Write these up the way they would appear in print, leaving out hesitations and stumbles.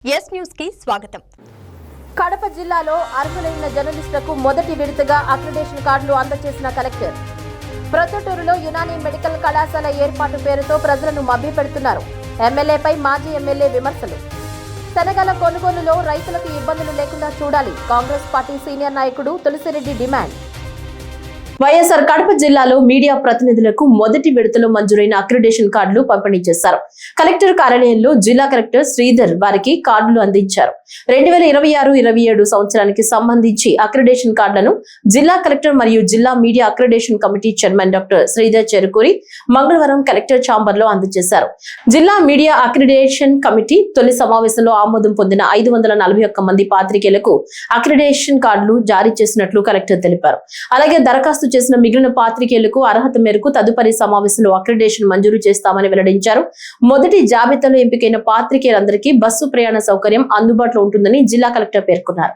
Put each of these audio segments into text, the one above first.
Yes news కి స్వాగతం. కడప జిల్లాలో అర్హులైన జర్నలిస్టులకు మొదటి విడతగా అక్రిడేషన్ కార్డులు అందజేసిన కలెక్టర్. ప్రొద్దుటూరులో యునాని మెడికల్ కళాశాల ఏర్పాటు పేరుతో ప్రజలను మభ్యపెడుతున్నారు. ఎమ్మెల్యేపై మాజీ ఎమ్మెల్యే విమర్శలు. శనగల కొనుగోలులో రైతులకు ఇబ్బందులు లేకుండా చూడాలి. కాంగ్రెస్ పార్టీ సీనియర్ నాయకుడు తులసిరెడ్డి డిమాండ్. వైఎస్ఆర్ కడప జిల్లాలో మీడియా ప్రతినిధులకు మొదటి విడతలో మంజూరైన అక్రిడేషన్ కార్డులు పంపిణీ చేశారు. కలెక్టర్ కార్యాలయంలో జిల్లా కలెక్టర్ శ్రీధర్ వారికి కార్డులు అందించారు. 2026-27 సంవత్సరానికి సంబంధించి అక్రిడేషన్ కార్డులను జిల్లా కలెక్టర్ మరియు జిల్లా media accreditation committee chairman doctor Sridhar Cherukuri మంగళవారం కలెక్టర్ ఛాంబర్ లో అందజేశారు. జిల్లా మీడియా అక్రిడేషన్ కమిటీ తొలి సమావేశంలో ఆమోదం పొందిన 541 మంది పాత్రికేయులకు అక్రిడేషన్ కార్డులు జారీ చేసినట్లు కలెక్టర్ తెలిపారు. అలాగే దరఖాస్తు చేసిన మిగిలిన పాత్రికేయులకు అర్హత మేరకు తదుపరి సమావేశంలో అక్రిడేషన్ మంజూరు చేస్తామని వెల్లడించారు. మొదటి జాబితాలో ఎంపికైన పాత్రికేయులందరికీ బస్సు ప్రయాణ సౌకర్యం అందుబాటులో ఉంటుందని జిల్లా కలెక్టర్ పేర్కొన్నారు.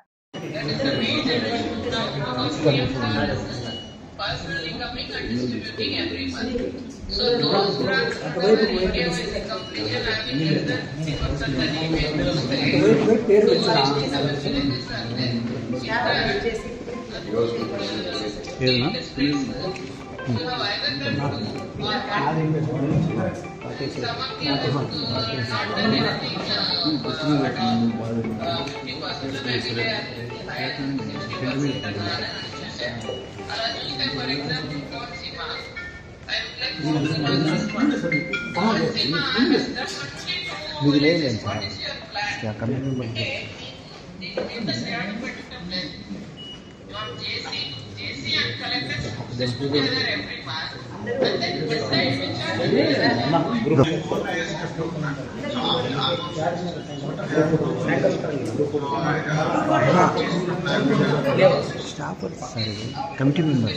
కమిటీ మెంబర్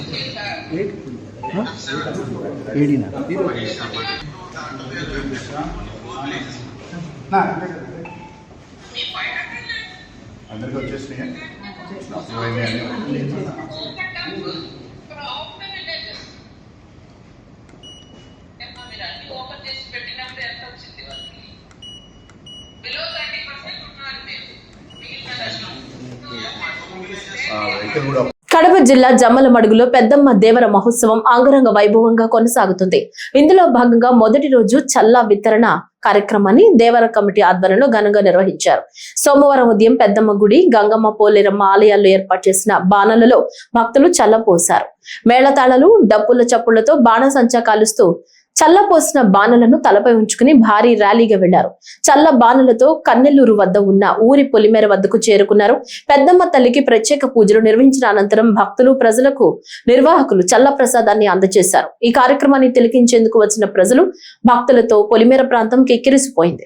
అందరికీ వచ్చేసినాయి. కడప జిల్లా జమ్మలమడుగులో పెద్దమ్మ దేవర మహోత్సవం అంగరంగ వైభవంగా కొనసాగుతుంది. ఇందులో భాగంగా మొదటి రోజు చల్లా వితరణ కార్యక్రమాన్ని దేవర కమిటీ ఆధ్వర్యంలో ఘనంగా నిర్వహించారు. సోమవారం ఉదయం పెద్దమ్మ గుడి, గంగమ్మ, పోలేరమ్మ ఆలయాల్లో ఏర్పాటు చేసిన బాణలలో భక్తులు చల్లపోశారు. మేళతాళాలు, డప్పుల చప్పుళ్లతో బాణసంచా కాలుస్తూ చల్లపోసిన బాణలను తలపై ఉంచుకుని భారీ ర్యాలీగా వెళ్లారు. చల్ల బాణలతో కన్నెల్లూరు వద్ద ఉన్న ఊరి పొలిమేర వద్దకు చేరుకున్నారు. పెద్దమ్మ తల్లికి ప్రత్యేక పూజలు నిర్వహించిన అనంతరం భక్తులు, ప్రజలకు నిర్వాహకులు చల్ల ప్రసాదాన్ని అందజేశారు. ఈ కార్యక్రమాన్ని తిలకించేందుకు వచ్చిన ప్రజలు, భక్తులతో పొలిమేర ప్రాంతం కిక్కిరిసిపోయింది.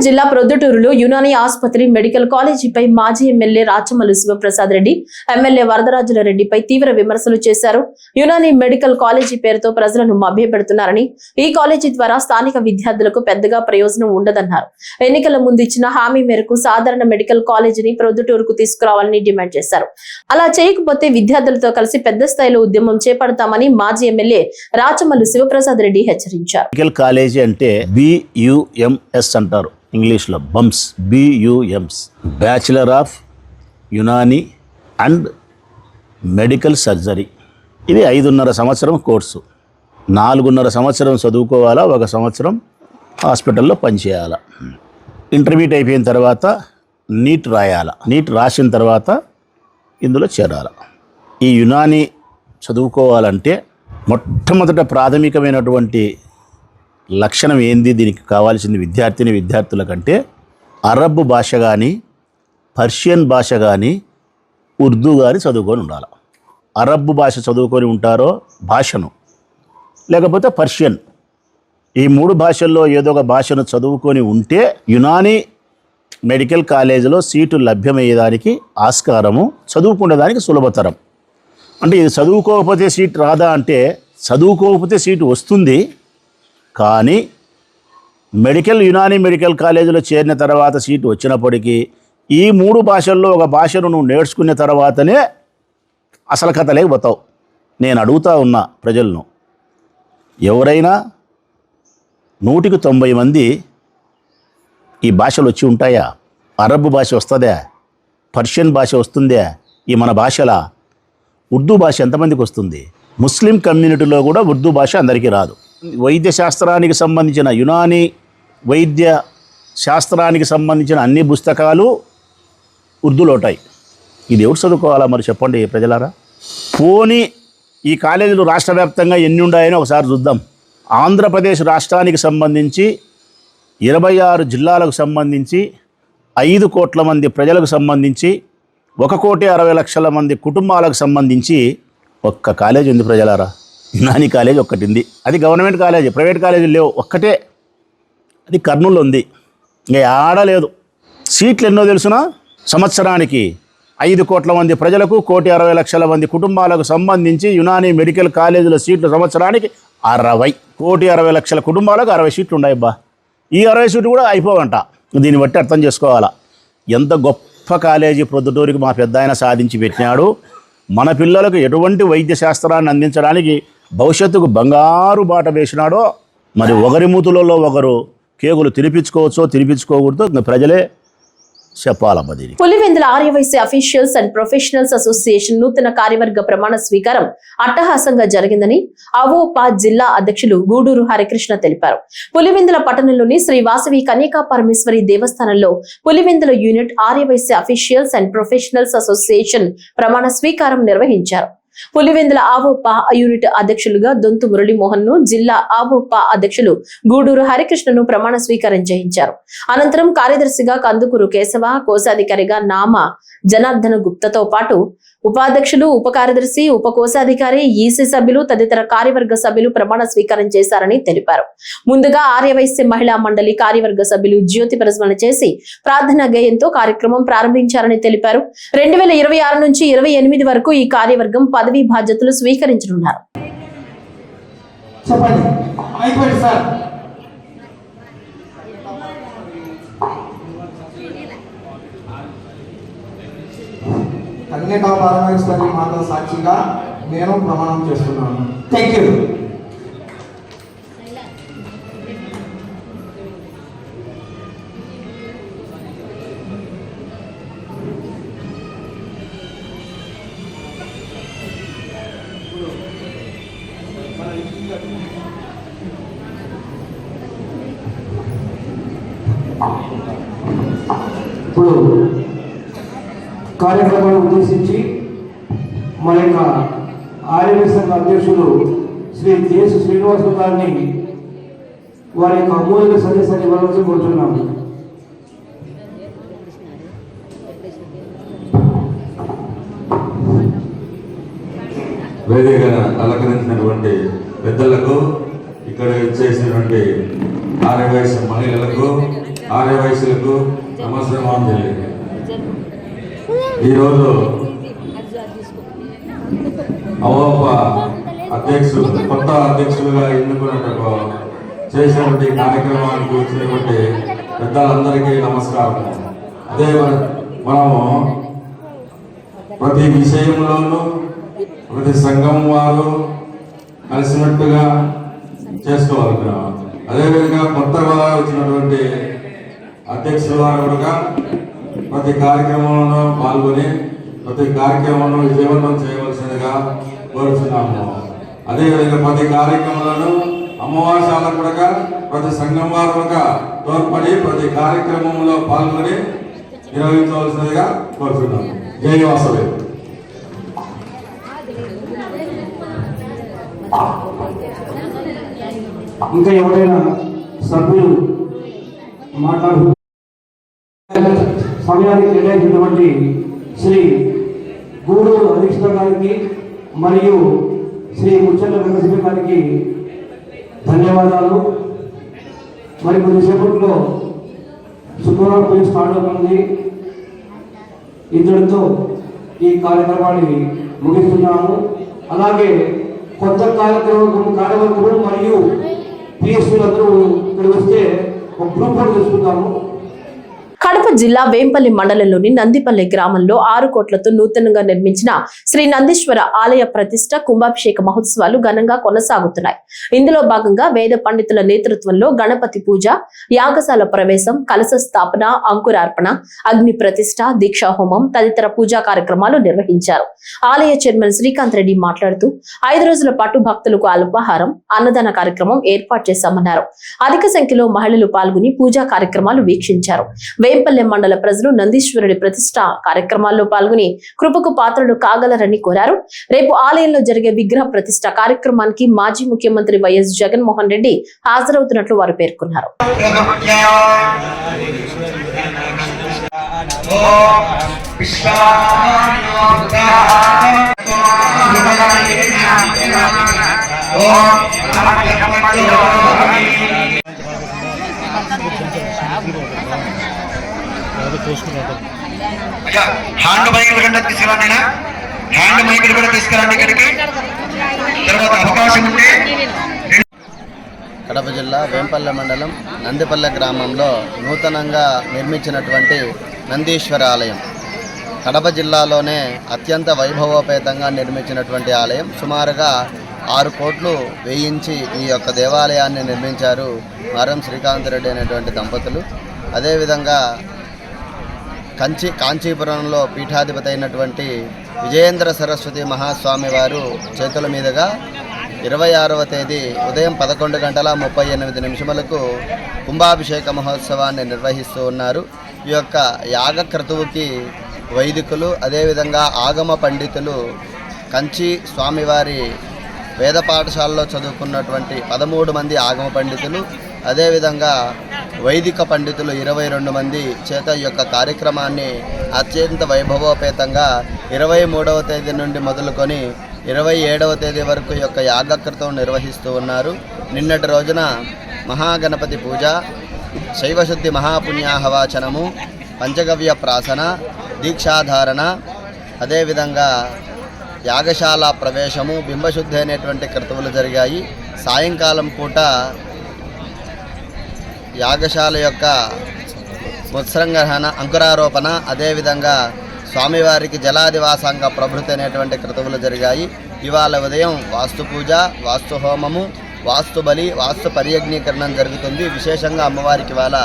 జిల్లా ప్రొద్దుటూరులో యునాని ఆసుపత్రి మెడికల్ కాలేజీపై మాజీ ఎమ్మెల్యే రాచమల్లు శివప్రసాద్ రెడ్డి, ఎమ్మెల్యే వరదరాజుల రెడ్డిపై తీవ్ర విమర్శలు చేశారు. యునాని మెడికల్ కాలేజీ పేరుతో ప్రజలను మభ్యపెడుతున్నారని, ఈ కాలేజీ ద్వారా స్థానిక విద్యార్థులకు పెద్దగా ప్రయోజనం ఉండదన్నారు. ఎన్నికల ముందు ఇచ్చిన హామీ మేరకు సాధారణ మెడికల్ కాలేజీని ప్రొద్దుటూరుకు తీసుకురావాలని డిమాండ్ చేశారు. అలా చేయకపోతే విద్యార్థులతో కలిసి పెద్ద స్థాయిలో ఉద్యమం చేపడతామని మాజీ ఎమ్మెల్యే రాచమల్లు శివప్రసాద్ రెడ్డి హెచ్చరించారు. మెడికల్ కాలేజీ అంటే BUMS అంటారు ఇంగ్లీష్లో, bumps, BUMS, bachelor of Unani and medical surgery. ఇది 5.5 సంవత్సరం కోర్సు. 4.5 సంవత్సరం చదువుకోవాలా, 1 సంవత్సరం హాస్పిటల్లో పనిచేయాలా. ఇంటర్మీడియట్ అయిపోయిన తర్వాత నీట్ రాయాలా. నీట్ రాసిన తర్వాత ఇందులో చేరాల. ఈ యునానీ చదువుకోవాలంటే మొట్టమొదట ప్రాథమికమైనటువంటి లక్షణం ఏంది, దీనికి కావాల్సింది విద్యార్థుల కంటే అరబ్ భాష కానీ, పర్షియన్ భాష కానీ, ఉర్దూ కానీ చదువుకొని ఉండాలి. అరబ్ భాష చదువుకొని ఉంటారో భాషను, లేకపోతే పర్షియన్, ఈ 3 భాషల్లో ఏదో ఒక భాషను చదువుకొని ఉంటే యునానీ మెడికల్ కాలేజీలో సీటు లభ్యమయ్యేదానికి ఆస్కారము, చదువుకునేదానికి సులభతరం. అంటే ఇది చదువుకోకపోతే సీట్ రాదా అంటే, చదువుకోకపోతే సీటు వస్తుంది. కానీ యునానీ మెడికల్ కాలేజీలో చేరిన తర్వాత సీటు వచ్చినప్పటికీ ఈ 3 భాషల్లో ఒక భాషను నువ్వు నేర్చుకున్న తర్వాతనే అసలు కథ లేకపోతావు. నేను అడుగుతా ఉన్నా ప్రజలను, ఎవరైనా 100కి 90 మంది ఈ భాషలు వచ్చి ఉంటాయా? అరబ్ భాష వస్తుందా? పర్షియన్ భాష వస్తుందా? ఈ మన భాషలా ఉర్దూ భాష ఎంతమందికి వస్తుంది? ముస్లిం కమ్యూనిటీలో కూడా ఉర్దూ భాష అందరికీ రాదు. వైద్య శాస్త్రానికి సంబంధించిన, యునానీ వైద్య శాస్త్రానికి సంబంధించిన అన్ని పుస్తకాలు ఉర్దూలో ఉంటాయి. ఇది ఎవరు చదువుకోవాలా మరి చెప్పండి ప్రజలారా? పోనీ ఈ కాలేజీలు రాష్ట్ర వ్యాప్తంగా ఎన్ని ఉన్నాయని ఒకసారి చూద్దాం. ఆంధ్రప్రదేశ్ రాష్ట్రానికి సంబంధించి 26 జిల్లాలకు సంబంధించి 5 కోట్ల మంది ప్రజలకు సంబంధించి 1,60,00,000 మంది కుటుంబాలకు సంబంధించి ఒక్క కాలేజ్ ఉంది ప్రజలారా. యునానీ కాలేజ్ ఒక్కటి ఉంది. అది గవర్నమెంట్ కాలేజీ, ప్రైవేట్ కాలేజీలు లేవు, ఒక్కటే. అది కర్నూలులో ఉంది, ఇంకా ఆడలేదు. సీట్లు ఎన్నో తెలుసునా? సంవత్సరానికి 5 కోట్ల మంది ప్రజలకు, 1,60,00,000 మంది కుటుంబాలకు సంబంధించి యునానీ మెడికల్ కాలేజీల సీట్లు సంవత్సరానికి 60. 1,60,00,000 కుటుంబాలకు 60 సీట్లు ఉన్నాయబ్బా. ఈ 60 సీట్లు కూడా అయిపోవంట. దీన్ని బట్టి అర్థం చేసుకోవాలా ఎంత గొప్ప కాలేజీ ప్రొద్దుటూరికి మా పెద్ద ఆయన సాధించి పెట్టినాడు. మన పిల్లలకు ఎటువంటి వైద్య శాస్త్రాన్ని అందించడానికి భవిష్యత్తుకు బంగారు బాట వేసినాడో. మరి ఒకరి మూతులలో ఒకరు కేకులు తినిపించుకోవచ్చో తినిపించుకోకూడదో ప్రజలే చెప్పాలమ్మా. దీనికి Pulivendula Aryavaishya officials and professionals association నూతన కార్యవర్గ ప్రమాణ స్వీకారం అట్టహాసంగా జరిగిందని అవోపా జిల్లా అధ్యక్షులు గూడూరు హరికృష్ణ తెలిపారు. పులివెందుల పట్టణంలోని శ్రీ వాసవి కన్యకా పరమేశ్వరి దేవస్థానంలో Pulivendula unit Aryavaishya officials and professionals association ప్రమాణ స్వీకారం నిర్వహించారు. పులివెందుల ఆవోపా యూనిట్ అధ్యక్షులుగా దొంతు మురళీమోహన్ ను, జిల్లా ఆవోపా అధ్యక్షులు గూడూరు హరికృష్ణను ప్రమాణ స్వీకారం చేయించారు. అనంతరం కార్యదర్శిగా కందుకూరు కేశవ, కోశాధికారిగా నామ జనార్దన గుప్తతో పాటు ఉపాధ్యక్షులు, ఉప కార్యదర్శి, ఉప కోశాధికారి, ఈసీ సభ్యులు తదితర కార్యవర్గ సభ్యులు ప్రమాణ స్వీకారం చేశారని తెలిపారు. ముందుగా ఆర్యవైశ్య మహిళా మండలి కార్యవర్గ సభ్యులు జ్యోతి ప్రజ్వలన చేసి ప్రార్థనా గేయంతో కార్యక్రమం ప్రారంభించారని తెలిపారు. 2026 నుంచి 28 వరకు ఈ కార్యవర్గం పదవీ బాధ్యతలు స్వీకరించనున్నారు. కన్యకా పరమేశ్వరి మాత సాక్షిగా నేను ప్రమాణం చేస్తున్నాను. Thank you. ఇప్పుడు కార్యక్రమాన్ని ఉద్దేశించి మన యొక్క ఆర్యవైశ్య సంఘ అధ్యక్షులు శ్రీ జేసు శ్రీనివాసులు గారిని వారి యొక్క అమూల్య సందేశాన్ని ఇవ్వాలని కోరుతున్నాము. వేదిక అలంకరించినటువంటి పెద్దలకు, ఇక్కడ చేసినటువంటి ఆర్యవైశ్య మహిళలకు, ఆర్యవైశ్యులకు నమస్కారం తెలియదు. ఈరోజు అవోప అధ్యక్షులు కొత్త అధ్యక్షులుగా ఎన్నుకున్నట్టు చేసినటువంటి కార్యక్రమానికి వచ్చినటువంటి పెద్దలందరికీ నమస్కారం. అదే మనము ప్రతి విషయంలోనూ ప్రతి సంఘం వారు కలిసినట్టుగా చేసుకోవాలనుకున్నాం. అదేవిధంగా కొత్తగా వచ్చినటువంటి అధ్యక్షుల వారు కూడా ప్రతి కార్యక్రమంలో పాల్గొని ప్రతి కార్యక్రమంలో విజయవంతం చేయవలసిందిగా కోరుతున్నాము. అదేవిధంగా ప్రతి కార్యక్రమాలను అమావాస్యాలకు కూడా ప్రతి సంఘం వారు కూడా తోడ్పడి ప్రతి కార్యక్రమంలో పాల్గొని నిర్వహించవలసిందిగా కోరుతున్నాము. జై వాసవి. ఇంకా ఎవరైనా సభ్యులు మాట్లాడు సమయానికి కేటాయించినటువంటి శ్రీ గూడూరు అధీక్షణ గారికి మరియు శ్రీ ముచ్చల్ల వెంకటేశ్వర గారికి ధన్యవాదాలు. మరి కొద్దిసేపట్లో శుక్రవారం పూజ స్టార్ట్ అవుతుంది. ఇంతటితో ఈ కార్యక్రమాన్ని ముగిస్తున్నాము. అలాగే కొత్త కార్యవర్గం మరియు పిఎస్సీలందరూ ఇక్కడికి వస్తే ఒక గ్రూప్ ఫోటో తీసుకుంటాము. కడప జిల్లా వేంపల్లి మండలంలోని నందిపల్లి గ్రామంలో 6 కోట్లతో నూతనంగా నిర్మించిన శ్రీ నందీశ్వర ఆలయ ప్రతిష్ట కుంభాభిషేక మహోత్సవాలు ఘనంగా కొనసాగుతున్నాయి. ఇందులో భాగంగా వేద పండితుల నేతృత్వంలో గణపతి పూజ, యాగశాల ప్రవేశం, కలశ స్థాపన, అంకురార్పణ, అగ్ని ప్రతిష్ట, దీక్షా హోమం తదితర పూజా కార్యక్రమాలు నిర్వహించారు. ఆలయ చైర్మన్ శ్రీకాంత్ రెడ్డి మాట్లాడుతూ 5 రోజుల పాటు భక్తులకు అల్పాహారం, అన్నదాన కార్యక్రమం ఏర్పాటు చేశామన్నారు. అధిక సంఖ్యలో మహిళలు పాల్గొని పూజా కార్యక్రమాలు వీక్షించారు. వేంపల్లె మండల ప్రజలు నందీశ్వరుడి ప్రతిష్ట కార్యక్రమాల్లో పాల్గొని కృపకు పాత్రలు కాగలరని కోరారు. రేపు ఆలయంలో జరిగే విగ్రహ ప్రతిష్ట కార్యక్రమానికి మాజీ ముఖ్యమంత్రి వైఎస్ జగన్మోహన్ రెడ్డి హాజరవుతున్నట్లు వారు పేర్కొన్నారు. హ్యాండ్ మైకులు కూడా తీసుకురండి, హ్యాండ్ మైకులు కూడా తీసుకురండి ఇక్కడికి. తర్వాత అవకాశం ఉంటే కడప జిల్లా వేంపల్లె మండలం నందిపల్లె గ్రామంలో నూతనంగా నిర్మించినటువంటి నందీశ్వర ఆలయం కడప జిల్లాలోనే అత్యంత వైభవోపేతంగా నిర్మించినటువంటి ఆలయం. సుమారుగా 6 కోట్లు వేయించి ఈ యొక్క దేవాలయాన్ని నిర్మించారు మారం శ్రీకాంత్ రెడ్డి అనేటువంటి దంపతులు. అదేవిధంగా కాంచీపురంలో పీఠాధిపతి అయినటువంటి విజయేంద్ర సరస్వతి మహాస్వామి వారు చేతుల మీదుగా 26వ తేదీ ఉదయం 11:38 కుంభాభిషేక మహోత్సవాన్ని నిర్వహిస్తూ ఉన్నారు. ఈ యొక్క యాగ క్రతువుకి వైదికులు, అదేవిధంగా ఆగమ పండితులు, కంచి స్వామివారి వేద పాఠశాలలో చదువుకున్నటువంటి 13 మంది ఆగమ పండితులు, అదేవిధంగా వైదిక పండితులు 22 మంది చేత ఈ యొక్క కార్యక్రమాన్ని అత్యంత వైభవోపేతంగా 23వ తేదీ నుండి మొదలుకొని 27వ తేదీ వరకు ఈ యొక్క యాగకృతం నిర్వహిస్తూ ఉన్నారు. నిన్నటి రోజున మహాగణపతి పూజ, శైవశుద్ధి మహాపుణ్యాహవాచనము, పంచగవ్య ప్రాసన, దీక్షాధారణ, అదేవిధంగా యాగశాల ప్రవేశము, బింబశుద్ధి అనేటువంటి క్రతువులు జరిగాయి. సాయంకాలం పూట యాగశాల యొక్క ముత్సంగ్రహణ, అంకురారోపణ, అదేవిధంగా స్వామివారికి జలాదివాసాంగ ప్రభృతి అనేటువంటి క్రతువులు జరిగాయి. ఇవాళ ఉదయం వాస్తు పూజ, వాస్తు హోమము, వాస్తు బలి, వాస్తు పర్యజ్ఞీకరణం జరుగుతుంది. విశేషంగా అమ్మవారికి ఇవాళ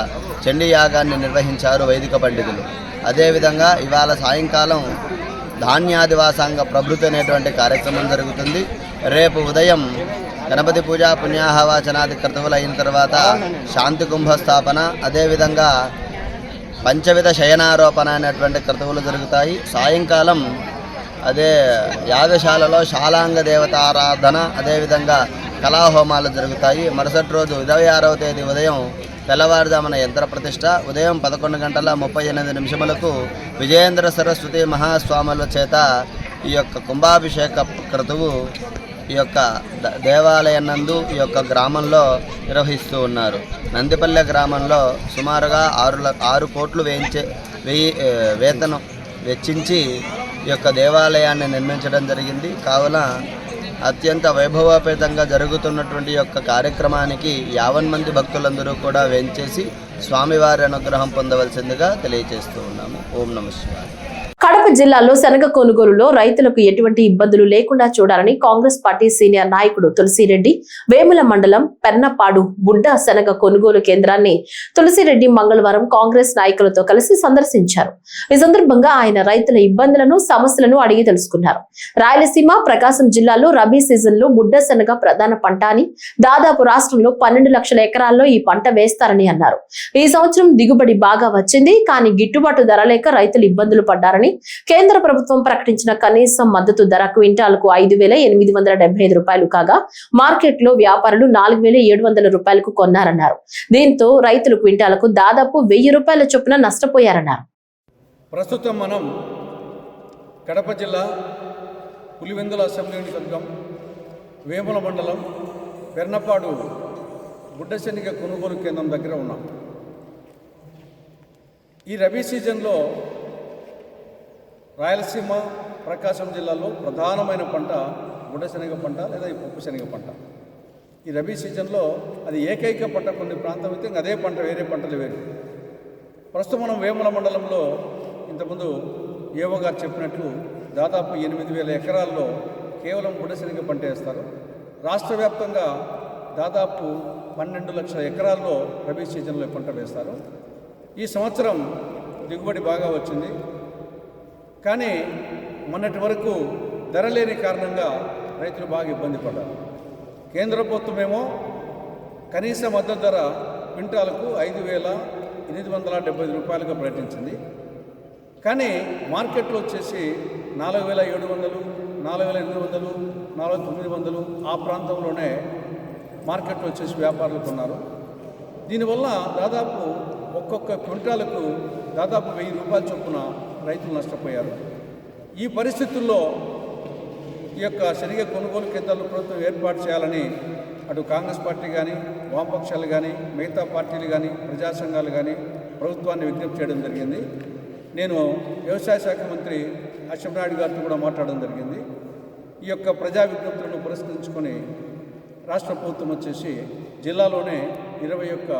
చండీ యాగాన్ని నిర్వహించారు వైదిక పండితులు. అదేవిధంగా ఇవాళ సాయంకాలం ధాన్యాదివాసాంగ ప్రభృతి అనేటువంటి కార్యక్రమం జరుగుతుంది. రేపు ఉదయం గణపతి పూజ, పుణ్యాహవాచనాది క్రతువులు అయిన తర్వాత శాంతి కుంభస్థాపన, అదేవిధంగా పంచవిధ శయనారోపణ అనేటువంటి క్రతువులు జరుగుతాయి. సాయంకాలం అదే యాగశాలలో శాలాంగ దేవతారాధన, అదేవిధంగా కళాహోమాలు జరుగుతాయి. మరుసటి రోజు 26వ తేదీ ఉదయం తెల్లవారుజామున యంత్ర ప్రతిష్ట, ఉదయం 11:38 విజయేంద్ర సరస్వతి మహాస్వాముల చేత ఈ యొక్క కుంభాభిషేక క్రతువు ఈ యొక్క దేవాలయం నందు ఈ యొక్క గ్రామంలో నిర్వహిస్తూ ఉన్నారు. నందిపల్లె గ్రామంలో సుమారుగా 6 కోట్లు వేతనం వెచ్చించి ఈ యొక్క దేవాలయాన్ని నిర్మించడం జరిగింది. కావున అత్యంత వైభవోపేతంగా జరుగుతున్నటువంటి యొక్క కార్యక్రమానికి 50 మంది భక్తులందరూ కూడా వేంచేసి స్వామివారి అనుగ్రహం పొందవలసిందిగా తెలియజేస్తూ ఉన్నాము. ఓం నమః శివాయ. కడప జిల్లాలో శనగ కొనుగోలులో రైతులకు ఎటువంటి ఇబ్బందులు లేకుండా చూడాలని కాంగ్రెస్ పార్టీ సీనియర్ నాయకుడు తులసిరెడ్డి వేముల మండలం పెన్నపాడు బుడ్డ శనగ కొనుగోలు కేంద్రాన్ని తులసిరెడ్డి మంగళవారం కాంగ్రెస్ నాయకులతో కలిసి సందర్శించారు. ఈ సందర్భంగా ఆయన రైతుల ఇబ్బందులను సమస్యలను అడిగి తెలుసుకున్నారు. రాయలసీమ ప్రకాశం జిల్లాలో రబీ సీజన్ లో బుడ్డ శనగ ప్రధాన పంట అని, దాదాపు రాష్ట్రంలో 12 లక్షల ఎకరాల్లో ఈ పంట వేస్తారని అన్నారు. ఈ సంవత్సరం దిగుబడి బాగా వచ్చింది, కానీ గిట్టుబాటు ధర లేక రైతులు ఇబ్బందులు పడ్డారని, కేంద్ర ప్రభుత్వం ప్రకటించిన కనీస మద్దతు ధర క్వింటాలకు 5,875 రూపాయలు కాగా మార్కెట్ లో వ్యాపారులు 4,700 రూపాయలకు కొన్నారన్నారు. దీంతో రైతులు క్వింటాలకు దాదాపు 1,000 రూపాయల చొప్పున నష్టపోయారన్నారు. ప్రస్తుతం మనం కడప జిల్లా పులివెందుల అసెంబ్లీ నియోజకవర్గం వేముల మండలం పెర్నపాడు బుడ్డశనిగ కొనుగోలు కేంద్రం దగ్గర ఉన్నాం. ఈ రబీ సీజన్లో రాయలసీమ ప్రకాశం జిల్లాలో ప్రధానమైన పంట బుడ్డశనగ పంట లేదా ఈ పప్పు శనగ పంట. ఈ రబీ సీజన్లో అది ఏకైక పంట. కొన్ని ప్రాంతం అయితే అదే పంట, వేరే పంటలు వేరు. ప్రస్తుతం మనం వేముల మండలంలో ఇంతకుముందు ఏవో గారు చెప్పినట్లు దాదాపు 8,000 ఎకరాల్లో కేవలం బుడ్డశనగ పంట వేస్తారు. రాష్ట్ర వ్యాప్తంగా దాదాపు 12 లక్షల ఎకరాల్లో రబీ సీజన్లో పంట వేస్తారు. ఈ సంవత్సరం దిగుబడి బాగా వచ్చింది, కానీ మొన్నటి వరకు ధర లేని కారణంగా రైతులు బాగా ఇబ్బంది పడ్డారు. కేంద్ర ప్రభుత్వమేమో కనీస మద్దతు ధర క్వింటాలకు 5,875 రూపాయలుగా ప్రకటించింది. కానీ మార్కెట్లో వచ్చేసి 4,700, 4,800, 4,900 ఆ ప్రాంతంలోనే మార్కెట్లో వచ్చేసి వ్యాపారులు కొన్నారు. దీనివల్ల దాదాపు ఒక్కొక్క క్వింటాలకు దాదాపు 1,000 రూపాయల చొప్పున రైతులు నష్టపోయారు. ఈ పరిస్థితుల్లో ఈ యొక్క శనగ కొనుగోలు కేంద్రాలు ప్రభుత్వం ఏర్పాటు చేయాలని అటు కాంగ్రెస్ పార్టీ కానీ, వామపక్షాలు కానీ, మిగతా పార్టీలు కానీ, ప్రజా సంఘాలు కానీ ప్రభుత్వాన్ని విజ్ఞప్తి చేయడం జరిగింది. నేను వ్యవసాయ శాఖ మంత్రి అచ్చెన్నాయుడు గారితో కూడా మాట్లాడడం జరిగింది. ఈ యొక్క ప్రజా విజ్ఞప్తులను పురస్కరించుకొని రాష్ట్ర ప్రభుత్వం వచ్చేసి జిల్లాలోనే 21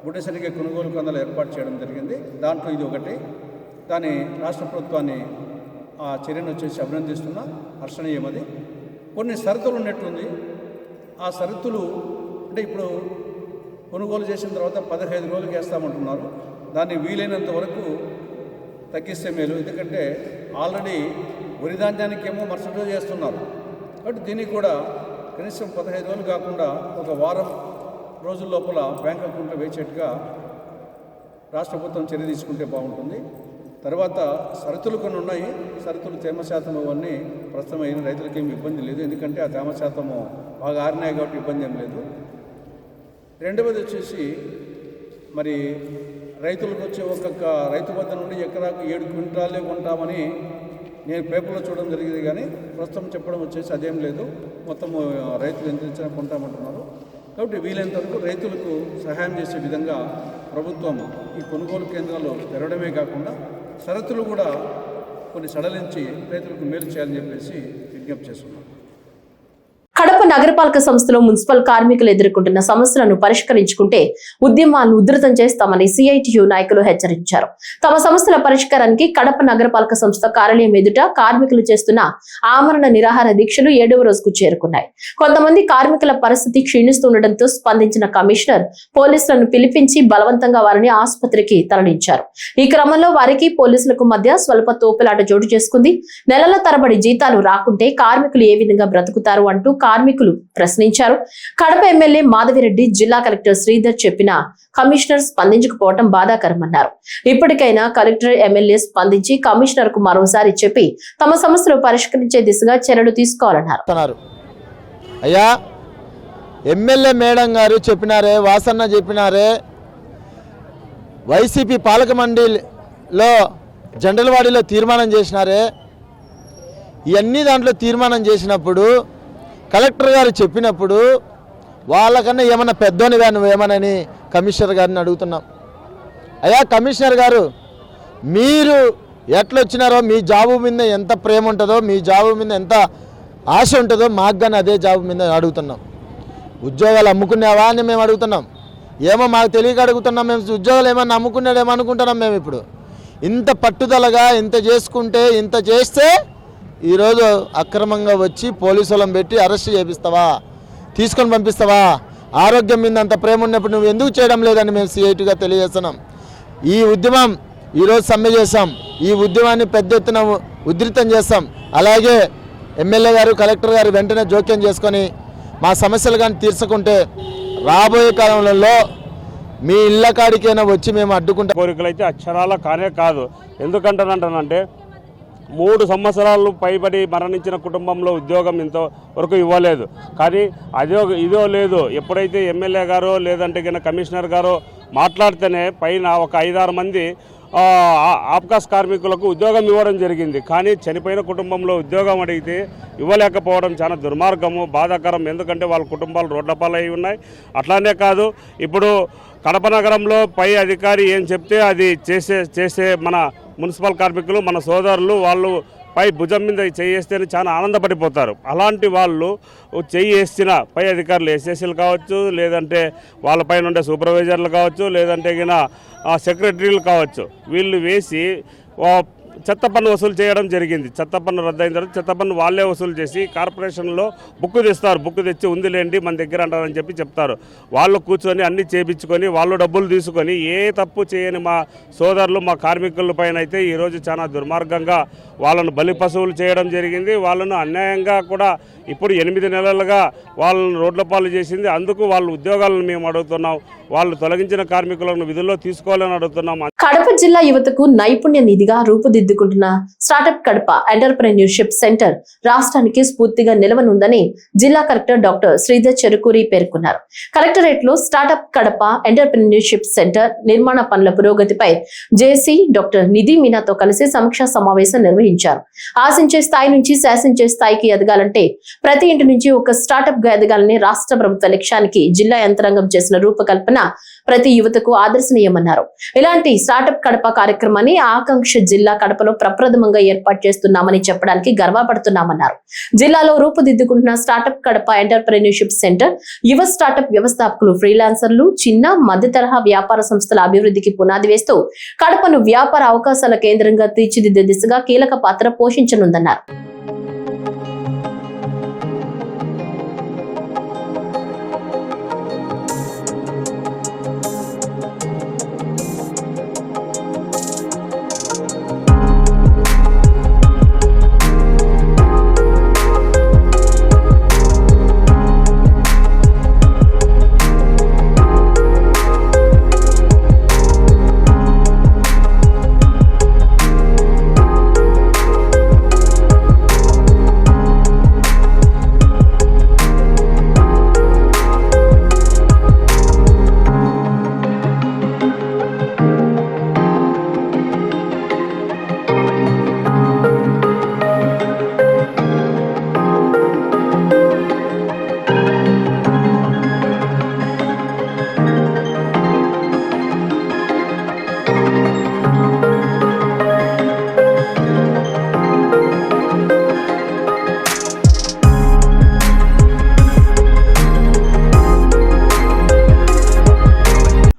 బుడ్డశనగ కొనుగోలు కేంద్రాలు ఏర్పాటు చేయడం జరిగింది. దాంట్లో ఇది ఒకటి. దాని రాష్ట్ర ప్రభుత్వాన్ని ఆ చర్యను వచ్చేసి అభినందిస్తున్నా, హర్షణీయమది. కొన్ని షరతులు ఉన్నట్టుంది. ఆ షరతులు అంటే ఇప్పుడు కొనుగోలు చేసిన తర్వాత 15 రోజులకు వేస్తామంటున్నారు. దాన్ని వీలైనంత వరకు తగ్గిస్తే మేలు. ఎందుకంటే ఆల్రెడీ వరి ధాన్యానికేమో మరుసటి రోజు చేస్తున్నారు. కాబట్టి దీనికి కూడా కనీసం 15 రోజులు కాకుండా ఒక వారం రోజుల లోపల బ్యాంక్ అకౌంట్లో వేసేట్టుగా రాష్ట్ర ప్రభుత్వం చర్య తీసుకుంటే బాగుంటుంది. తర్వాత షరతులు కొన్ని ఉన్నాయి. షరతులు తేమ శాతం అవన్నీ ప్రస్తుతం అయిన రైతులకి ఏమి ఇబ్బంది లేదు, ఎందుకంటే ఆ తేమ శాతము బాగా ఆరినాయి కాబట్టి ఇబ్బంది ఏం లేదు. రెండవది వచ్చేసి మరి రైతులకు వచ్చే ఒక్కొక్క రైతు వద్ద నుండి ఎకరాకు 7 క్వింటాలే కొంటామని నేను పేపర్లో చూడడం జరిగింది. కానీ ప్రస్తుతం చెప్పడం వచ్చేసి అదేం లేదు, మొత్తం రైతులు ఎంత ఇచ్చినా కొంటామంటున్నారు. కాబట్టి వీలైనంత వరకు రైతులకు సహాయం చేసే విధంగా ప్రభుత్వం ఈ కొనుగోలు కేంద్రాలు తెరవడమే కాకుండా షరతులు కూడా కొన్ని సడలించి రైతులకు మేలు చేయాలని చెప్పేసి విజ్ఞప్తి చేస్తున్నాం. కడప నగరపాలక సంస్థలో మున్సిపల్ కార్మికులు ఎదుర్కొంటున్న సమస్యలను పరిష్కరించుకుంటే ఉద్యమాలను ఉధృతం చేస్తామని సిఐటియు నాయకులు హెచ్చరించారు. తమ సమస్యల పరిష్కారానికి కడప నగరపాలక సంస్థ కార్యాలయం ఎదుట కార్మికులు చేస్తున్న ఆమరణ నిరాహార దీక్షలు 7వ రోజుకు చేరుకున్నాయి. కొంతమంది కార్మికుల పరిస్థితి క్షీణిస్తుండటంతో స్పందించిన కమిషనర్ పోలీసులను పిలిపించి బలవంతంగా వారిని ఆసుపత్రికి తరలించారు. ఈ క్రమంలో వారికి పోలీసులకు మధ్య స్వల్ప తోపులాట చోటు చేసుకుంది. నెలల తరబడి జీతాలు రాకుంటే కార్మికులు ఏ విధంగా బ్రతుకుతారు అంటూ కార్మికులు ప్రశ్నించారు. కడప ఎమ్మెల్యే మాధవిరెడ్డి, జిల్లా కలెక్టర్ శ్రీధర్ చెప్పిన కమిషనర్ స్పందించకపోవడం బాధాకరమన్నారు. ఇప్పటికైనా కలెక్టర్, ఎమ్మెల్యే స్పందించి కమిషనర్ కు మరోసారి చెప్పి తమ సమస్యలు పరిష్కరించే దిశగా చర్యలు తీసుకోవాలన్నారు. అయ్యా, ఎమ్మెల్యే మేడం గారు చెప్పినారే, వాసన్న చెప్పినారే, వైసీపీ పాలక మండలిలో జనరల్ వాడీలో తీర్మానం చేసినారే. ఇవన్నీ దాంట్లో తీర్మానం చేసినప్పుడు కలెక్టర్ గారు చెప్పినప్పుడు వాళ్ళకన్నా ఏమన్నా పెద్దోనివా నువ్వేమనని కమిషనర్ గారిని అడుగుతున్నాం. అయ్యా కమిషనర్ గారు, మీరు ఎట్లొచ్చినారో మీ జాబు మీద ఎంత ప్రేమ ఉంటుందో, మీ జాబు మీద ఎంత ఆశ ఉంటుందో మాకు కానీ అదే జాబు మీద అడుగుతున్నాం. ఉద్యోగాలు అమ్ముకున్నావా అని మేము అడుగుతున్నాం. ఏమో మాకు తెలియక అడుగుతున్నాం. మేము ఉద్యోగాలు ఏమన్నా అమ్ముకున్నాడేమో అనుకుంటున్నాం. మేము ఇప్పుడు ఇంత పట్టుదలగా ఇంత చేసుకుంటే, ఇంత చేస్తే ఈరోజు అక్రమంగా వచ్చి పోలీసు వాళ్ళని పెట్టి అరెస్ట్ చేపిస్తావా, తీసుకొని పంపిస్తావా? ఆరోగ్యం మీద అంత ప్రేమ ఉన్నప్పుడు నువ్వు ఎందుకు చేయడం లేదని మేము సిఐటిగా తెలియజేస్తున్నాం. ఈ ఉద్యమం ఈరోజు సమ్మె చేస్తాం. ఈ ఉద్యమాన్ని పెద్ద ఎత్తున ఉధృతం చేస్తాం. అలాగే ఎమ్మెల్యే గారు, కలెక్టర్ గారు వెంటనే జోక్యం చేసుకొని మా సమస్యలు కానీ తీర్చుకుంటే రాబోయే కాలంలో మీ ఇళ్ళ కాడికైనా వచ్చి మేము అడ్డుకుంటాం. కోరికలు అయితే అక్షరాల కానే కాదు. ఎందుకంటానంటే 3 సంవత్సరాలు పైబడి మరణించిన కుటుంబంలో ఉద్యోగం ఇంతవరకు ఇవ్వలేదు. కానీ ఇదో లేదు. ఎప్పుడైతే ఎమ్మెల్యే గారో లేదంటే కింద కమిషనర్ గారో మాట్లాడితేనే పైన ఒక 5-6 మంది ఆప్కాస్ కార్మికులకు ఉద్యోగం ఇవ్వడం జరిగింది. కానీ చనిపోయిన కుటుంబంలో ఉద్యోగం అడిగితే ఇవ్వలేకపోవడం చాలా దుర్మార్గము, బాధాకరం. ఎందుకంటే వాళ్ళ కుటుంబాలు రోడ్లపాలై ఉన్నాయి. అట్లానే కాదు, ఇప్పుడు కడప నగరంలో పై అధికారి ఏం చెప్తే అది చేసే మన మున్సిపల్ కార్మికులు, మన సోదరులు, వాళ్ళు పై భుజం మీద చేయేస్తేనే చాలా ఆనందపడిపోతారు. అలాంటి వాళ్ళు చేసిన పై అధికారులు ఎస్ఎస్సీలు కావచ్చు, లేదంటే వాళ్ళపైన ఉండే సూపర్వైజర్లు కావచ్చు, లేదంటే సెక్రటరీలు కావచ్చు, వీళ్ళు వేసి చెత్త పన్ను వసూలు చేయడం జరిగింది. చెత్త పన్ను రద్దయిన తర్వాత చెత్త పన్ను వాళ్ళే వసూలు చేసి కార్పొరేషన్లో బుక్ తెస్తారు. బుక్ తెచ్చి ఉందిలేండి మన దగ్గర అంటారని చెప్తారు. వాళ్ళు కూర్చొని అన్నీ చేయించుకొని వాళ్ళు డబ్బులు తీసుకొని ఏ తప్పు చేయని మా సోదరులు, మా కార్మికుల పైన అయితే ఈరోజు చాలా దుర్మార్గంగా వాళ్ళను బలి పశువులు చేయడం జరిగింది. వాళ్ళను అన్యాయంగా కూడా ఇప్పుడు 8 నెలలుగా వాళ్ళను రోడ్ల పాలు చేసింది. అందుకు వాళ్ళ ఉద్యోగాలను మేము అడుగుతున్నాం. వాళ్ళు తొలగించిన కార్మికులను విధుల్లో తీసుకోవాలని అడుగుతున్నాం. కడప జిల్లా యువతకు నైపుణ్య నిధిగా రూపుదిద్దుకుంటున్న స్టార్టప్ కడప ఎంటర్‌ప్రెన్యూర్‌షిప్ సెంటర్ రాష్ట్రానికి స్ఫూర్తిగా నిలవనుందని జిల్లా కలెక్టర్ డాక్టర్ శ్రీధర్ చెరుకూరి పేర్కొన్నారు. కలెక్టరేట్ లో స్టార్టప్ కడప ఎంటర్‌ప్రెన్యూర్‌షిప్ సెంటర్ నిర్మాణ పనుల పురోగతిపై జేసీ డాక్టర్ నిధి మీనాతో కలిసి సమీక్షా సమావేశం నిర్వహించారు. ఆశించే స్థాయి నుంచి శాసించే స్థాయికి ఎదగాలంటే ప్రతి ఇంటి నుంచి ఒక స్టార్టప్ గా ఎదగాలని రాష్ట్ర ప్రభుత్వ లక్ష్యానికి జిల్లా యంత్రాంగం చేసిన రూపకల్పన ప్రతి యువతకు ఆదర్శనీయమన్నారు. ఇలాంటి స్టార్టప్ కడప కార్యక్రమాన్ని ఆకాంక్ష జిల్లా కడపలో ప్రప్రథమంగా ఏర్పాటు చేస్తున్నామని చెప్పడానికి గర్వపడుతున్నామన్నారు. జిల్లాలో రూపుదిద్దుకుంటున్న స్టార్టప్ కడప ఎంటర్‌ప్రెన్యూర్‌షిప్ సెంటర్ యువ స్టార్టప్ వ్యవస్థాపకులు, ఫ్రీలాన్సర్లు, చిన్న మధ్య తరహా వ్యాపార సంస్థల అభివృద్ధికి పునాది వేస్తూ కడపను వ్యాపార అవకాశాల కేంద్రంగా తీర్చిదిద్దే దిశగా కీలక పాత్ర పోషించనుందన్నారు.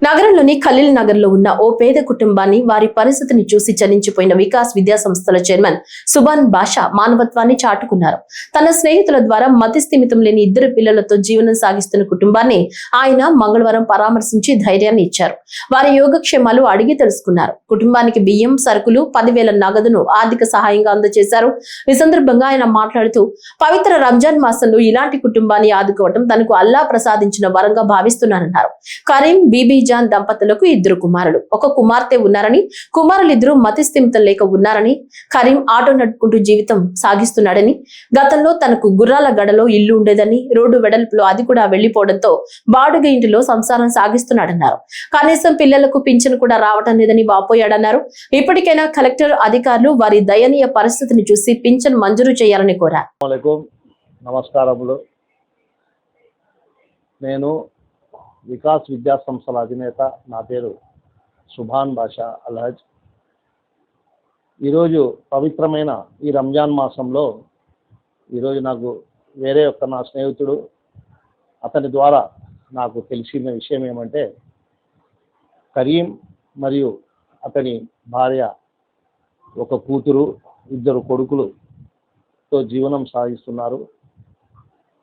నగరంలోని ఖలీల్ నగర్ లో ఉన్న ఓ పేద కుటుంబాన్ని, వారి పరిస్థితిని చూసి చలించిపోయిన వికాస్ విద్యా సంస్థల చైర్మన్ సుబాన్ బాషా మానవత్వాన్ని చాటుకున్నారు. తన స్నేహితుల ద్వారా మతి స్థిమితం లేని 2 పిల్లలతో జీవనం సాగిస్తున్న కుటుంబాన్ని ఆయన మంగళవారం పరామర్శించి ధైర్యాన్ని ఇచ్చారు. వారి యోగక్షేమాలు అడిగి తెలుసుకున్నారు. కుటుంబానికి బియ్యం, సరుకులు, 10,000 నగదును ఆర్థిక సహాయంగా అందజేశారు. ఈ సందర్భంగా ఆయన మాట్లాడుతూ, పవిత్ర రంజాన్ మాసంలో ఇలాంటి కుటుంబాన్ని ఆదుకోవడం తనకు అల్లా ప్రసాదించిన వరంగా భావిస్తున్నానన్నారు. కరీం, బీబీ జాన్ దంపతులకు 2 కుమారులు, 1 కుమార్తె ఉన్నారని, కుమారులిద్దరూ మతి స్థిమితం లేక ఉన్నారని, కరీం ఆటో నడుపుకుంటూ జీవితం సాగిస్తున్నాడని, గతంలో తనకు గుర్రాల గడలో ఇల్లు ఉండేదని, రోడ్డు వెడల్పులో అది కూడా వెళ్లిపోవడంతో బాడుగ ఇంటిలో సంసారం సాగిస్తున్నాడన్నారు. కనీసం పిల్లలకు పింఛను కూడా రావటం లేదని వాపోయాడన్నారు. ఇప్పటికైనా కలెక్టర్, అధికారులు వారి దయనీయ పరిస్థితిని చూసి పింఛను మంజూరు చేయాలని కోరారు. నమస్కారములు. నేను వికాస్ విద్యా సంస్థల అధినేత. నా పేరు సుభాన్ బాషా అల్హజ్. ఈరోజు పవిత్రమైన ఈ రంజాన్ మాసంలో ఈరోజు నాకు వేరే నా స్నేహితుడు, అతని ద్వారా నాకు తెలిసిన విషయం ఏమంటే, కరీం మరియు అతని భార్య, ఒక కూతురు, 2 కొడుకులతో జీవనం సాగిస్తున్నారు.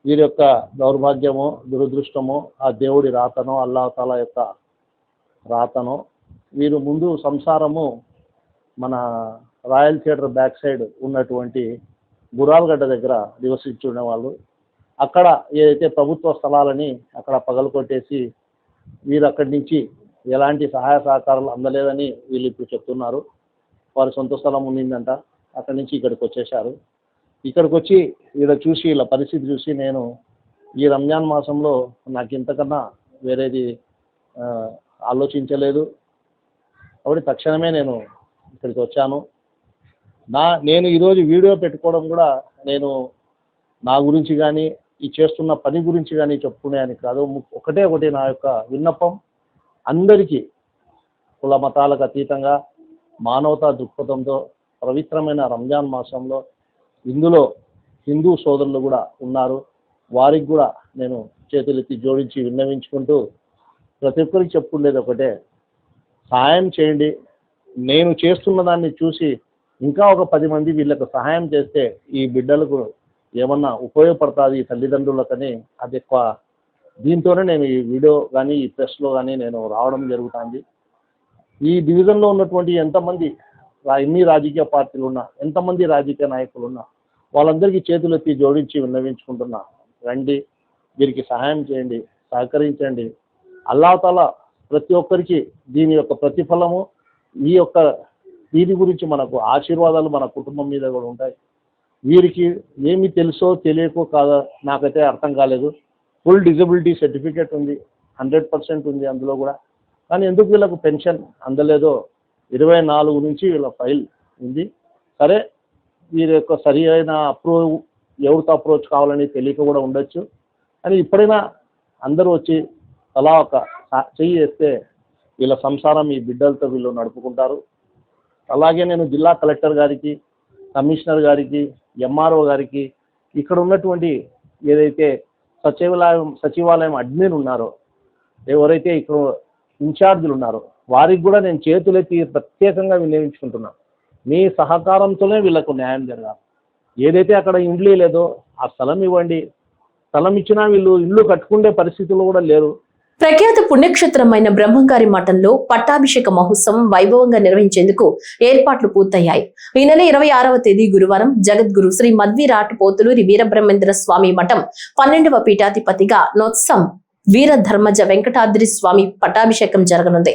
వీరి యొక్క దౌర్భాగ్యమో దురదృష్టమో ఆ దేవుడి రాతనో అల్లాహ్ తాలా యొక్క రాతనో. వీరు ముందు సంసారము మన రాయల్ థియేటర్ బ్యాక్ సైడ్ ఉన్నటువంటి గురాల్గడ్డ దగ్గర నివసించుకునే వాళ్ళు. అక్కడ ఏదైతే ప్రభుత్వ స్థలాలని అక్కడ పగలకొట్టేసి వీరు అక్కడి నుంచి ఎలాంటి సహాయ సహకారాలు అందలేదని వీళ్ళు ఇప్పుడు చెప్తున్నారు. వారి సొంత స్థలం ఉండిందంట, అక్కడి నుంచి ఇక్కడికి వచ్చేసారు. ఇక్కడికి వచ్చి వీళ్ళ చూసి వీళ్ళ పరిస్థితి చూసి నేను ఈ రంజాన్ మాసంలో నాకు ఇంతకన్నా వేరేది ఆలోచించలేదు. కాబట్టి తక్షణమే నేను ఇక్కడికి వచ్చాను. నేను ఈరోజు వీడియో పెట్టుకోవడం కూడా నేను నా గురించి కానీ ఈ చేస్తున్న పని గురించి కానీ చెప్పుకునేదానికి కాదు. ఒకటి నా యొక్క విన్నపం, అందరికీ కుల మతాలకు అతీతంగా మానవతా దృక్పథంతో పవిత్రమైన రంజాన్ మాసంలో ఇందులో హిందూ సోదరులు కూడా ఉన్నారు. వారికి కూడా నేను చేతులెత్తి జోడించి విన్నవించుకుంటూ ప్రతి ఒక్కరికి చెప్పుకునేది ఒకటే, సహాయం చేయండి. నేను చేస్తున్న దాన్ని చూసి ఇంకా ఒక 10 మంది వీళ్ళకు సహాయం చేస్తే ఈ బిడ్డలకు ఏమన్నా ఉపయోగపడుతుంది ఈ తల్లిదండ్రులకని, అది ఎక్కువ. దీంతోనే నేను ఈ వీడియో కానీ ఈ ప్రెస్లో కానీ నేను రావడం జరుగుతుంది. ఈ డివిజన్లో ఉన్నటువంటి ఎంతమంది ఎన్ని రాజకీయ పార్టీలు ఉన్నా, ఎంతమంది రాజకీయ నాయకులు ఉన్నా, వాళ్ళందరికీ చేతులెత్తి జోడించి విన్నవించుకుంటున్నా, రండి వీరికి సహాయం చేయండి, సహకరించండి. అల్లాహ్ తాలా ప్రతి ఒక్కరికి దీని యొక్క ప్రతిఫలము, దీని గురించి మనకు ఆశీర్వాదాలు మన కుటుంబం మీద కూడా ఉంటాయి. వీరికి ఏమి తెలుసో తెలియకో కాదో నాకైతే అర్థం కాలేదు. ఫుల్ డిజబిలిటీ సర్టిఫికేట్ ఉంది, 100% ఉంది అందులో కూడా. కానీ ఎందుకు వీళ్ళకు పెన్షన్ అందలేదో 24 నుంచి వీళ్ళ ఫైల్ ఉంది. సరే, వీరి యొక్క సరి అయిన ఎవరితో అప్రోచ్ కావాలని తెలియక కూడా ఉండొచ్చు. కానీ ఇప్పుడైనా అందరూ వచ్చి అలా ఒక చెయ్యి వేస్తే వీళ్ళ సంసారం ఈ బిడ్డలతో వీళ్ళు నడుపుకుంటారు. అలాగే నేను జిల్లా కలెక్టర్ గారికి, కమిషనర్ గారికి, ఎంఆర్ఓ గారికి, ఇక్కడ ఉన్నటువంటి ఏదైతే సచివాలయం అడ్మిన్ ఉన్నారో, ఎవరైతే ఇక్కడ ఇన్ఛార్జీలు ఉన్నారో, వారికి కూడా నేను చేతులెత్తి ప్రత్యేకంగా వినియోగించుకుంటున్నాను. మీ సహకారంతోనే వీళ్ళకు న్యాయం జరగాలి. ఏదైతే అక్కడ ఇండ్లు లేదో ఆ స్థలం ఇవ్వండి. స్థలం ఇచ్చినా వీళ్ళు ఇల్లు కట్టుకునే పరిస్థితులు కూడా లేరు. ప్రఖ్యాత పుణ్యక్షేత్రమైన బ్రహ్మంగారి మఠంలో పట్టాభిషేక మహోత్సవం వైభవంగా నిర్వహించేందుకు ఏర్పాట్లు పూర్తయ్యాయి. ఈ నెల 26వ తేదీ గురువారం జగద్గురు శ్రీ మధ్విరాట్ పోతులూరి వీరబ్రహ్మేంద్ర స్వామి మఠం 12వ పీఠాధిపతిగా నొత్సం వీరధర్మజ వెంకటాద్రి స్వామి పట్టాభిషేకం జరగనుంది.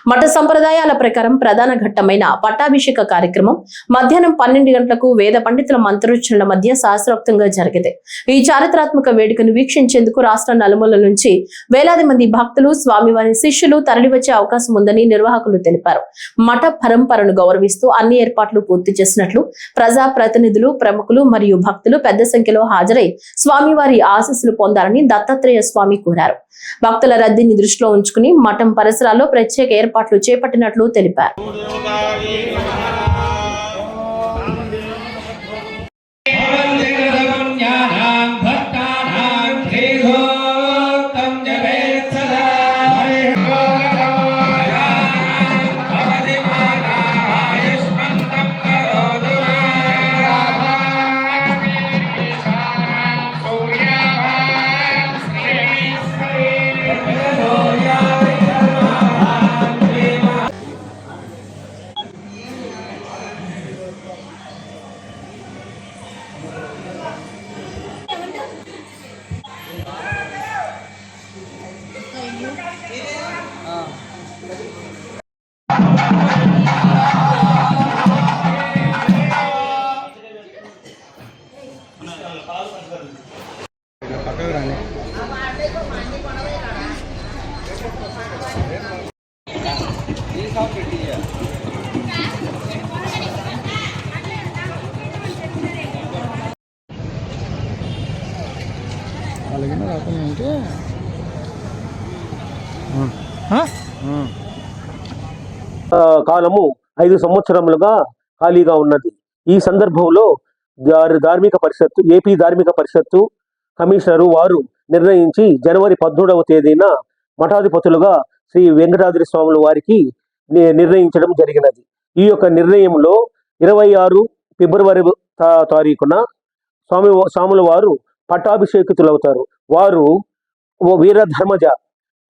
మఠ సంప్రదాయాల ప్రకారం ప్రధాన ఘట్టమైన పట్టాభిషేక కార్యక్రమం మధ్యాహ్నం 12 గంటలకు వేద పండితుల మంత్రోచ్చరణల మధ్య శాస్త్రోక్తంగా జరిగింది. ఈ చారిత్రాత్మక వేడుకను వీక్షించేందుకు రాష్ట్ర నలుమూలల నుంచి వేలాది మంది భక్తులు, స్వామివారి శిష్యులు తరలివచ్చే అవకాశం ఉందని నిర్వాహకులు తెలిపారు. మఠ పరంపరను గౌరవిస్తూ అన్ని ఏర్పాట్లు పూర్తి చేసినట్లు ప్రజా ప్రతినిధులు, ప్రముఖులు మరియు భక్తులు పెద్ద సంఖ్యలో హాజరై స్వామివారి ఆశీస్సులు పొందాలని దత్తాత్రేయ స్వామి కోరారు. భక్తుల రద్దీని దృష్టిలో ఉంచుకుని మఠం పరిసరాల్లో ప్రత్యేక ఏర్పాట్లు చేపట్టినట్లు తెలిపారు. అలాగే రాకుండా కాలము 5 సంవత్సరములుగా ఖాళీగా ఉన్నది. ఈ సందర్భంలో ధార్మిక పరిషత్తు, ఏపీ ధార్మిక పరిషత్తు కమిషనరు వారు నిర్ణయించి జనవరి 13వ తేదీన మఠాధిపతులుగా శ్రీ వెంకటాద్రి స్వాముల వారికి నిర్ణయించడం జరిగినది. ఈ యొక్క నిర్ణయంలో 26 ఫిబ్రవరి తారీఖున స్వాముల వారు పట్టాభిషేకితులవుతారు. వారు వీరధర్మజ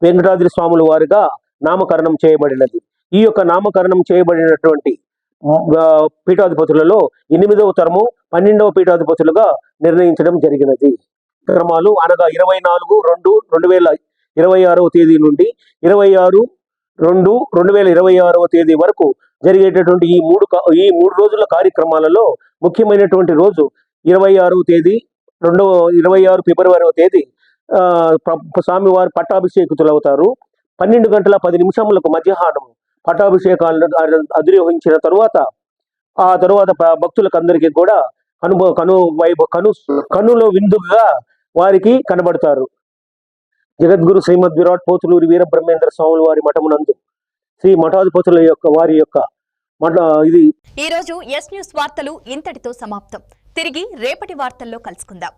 వెంకటాద్రి స్వాముల వారిగా నామకరణం చేయబడినది. ఈ యొక్క నామకరణం చేయబడినటువంటి పీఠాధిపతులలో 8వ తరము 12వ పీఠాధిపతులుగా నిర్ణయించడం జరిగినది. క్రమాలు అనగా 24/2/2026 తేదీ నుండి 26/2/2026 తేదీ వరకు జరిగేటటువంటి ఈ మూడు రోజుల కార్యక్రమాలలో ముఖ్యమైనటువంటి రోజు 26వ తేదీ 26 ఫిబ్రవరి తేదీ స్వామివారు పట్టాభిషేకితులు అవుతారు. 12 గంటల 10 నిమిషములకు మధ్యాహ్నం పట్టాభిషేకాలను అధిరోహించిన తరువాత ఆ తరువాత భక్తులకు అందరికీ కూడా కనులో విందుగా వారికి కనబడతారు. జగద్గురు శ్రీమద్ విరాట్ పోతులూరి వీరబ్రహ్మేంద్ర స్వాముల వారి మఠమునందు శ్రీ మఠాధిపతుల యొక్క వారి యొక్క ఇది. ఈ రోజు ఎస్ న్యూస్ వార్తలు ఇంతటితో సమాప్తం. తిరిగి రేపటి వార్తల్లో కలుసుకుందాం.